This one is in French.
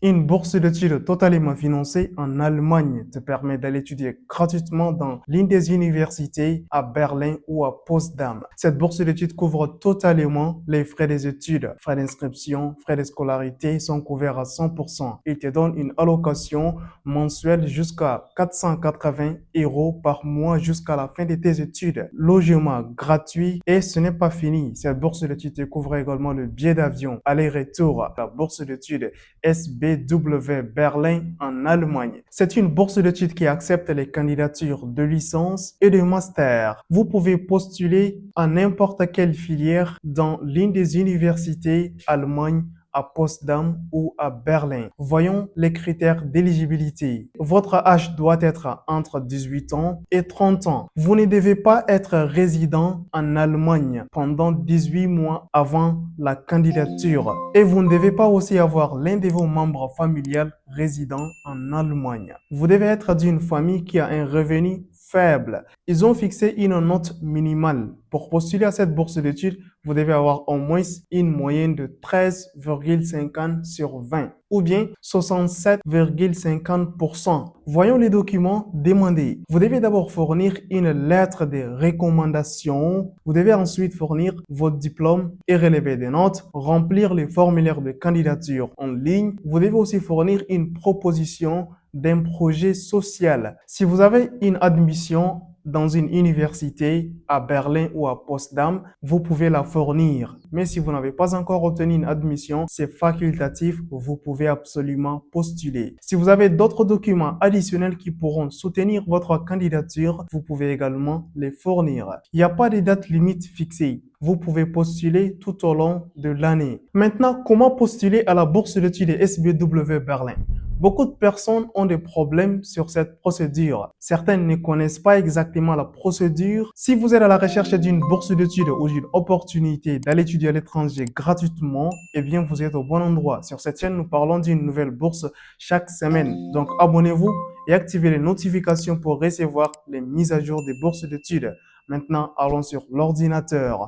Une bourse d'études totalement financée en Allemagne te permet d'aller étudier gratuitement dans l'une des universités à Berlin ou à Potsdam. Cette bourse d'études couvre totalement les frais des études. Frais d'inscription, frais de scolarité sont couverts à 100%. Il te donne une allocation mensuelle jusqu'à 480 euros par mois jusqu'à la fin de tes études. Logement gratuit et ce n'est pas fini. Cette bourse d'études te couvre également le billet d'avion, aller-retour. La bourse d'études SBW Berlin en Allemagne. C'est une bourse d'études qui accepte les candidatures de licence et de master. Vous pouvez postuler à n'importe quelle filière dans l'une des universités allemandes à Potsdam ou à Berlin. Voyons les critères d'éligibilité. Votre âge doit être entre 18 ans et 30 ans. Vous ne devez pas être résident en Allemagne pendant 18 mois avant la candidature. Et vous ne devez pas aussi avoir l'un de vos membres familiaux résidant en Allemagne. Vous devez être d'une famille qui a un revenu faible. Ils ont fixé une note minimale. Pour postuler à cette bourse d'études, vous devez avoir au moins une moyenne de 13,50 sur 20 ou bien 67,50%. Voyons les documents demandés. Vous devez d'abord fournir une lettre de recommandation. Vous devez ensuite fournir votre diplôme et relever des notes, remplir les formulaires de candidature en ligne. Vous devez aussi fournir une proposition d'un projet social. Si vous avez une admission dans une université à Berlin ou à Potsdam, vous pouvez la fournir. Mais si vous n'avez pas encore obtenu une admission, c'est facultatif, vous pouvez absolument postuler. Si vous avez d'autres documents additionnels qui pourront soutenir votre candidature, vous pouvez également les fournir. Il n'y a pas de date limite fixée. Vous pouvez postuler tout au long de l'année. Maintenant, comment postuler à la bourse d'études SBW Berlin? Beaucoup de personnes ont des problèmes sur cette procédure. Certaines ne connaissent pas exactement la procédure. Si vous êtes à la recherche d'une bourse d'études ou d'une opportunité d'aller étudier à l'étranger gratuitement, eh bien, vous êtes au bon endroit. Sur cette chaîne, nous parlons d'une nouvelle bourse chaque semaine. Donc, abonnez-vous et activez les notifications pour recevoir les mises à jour des bourses d'études. Maintenant, allons sur l'ordinateur.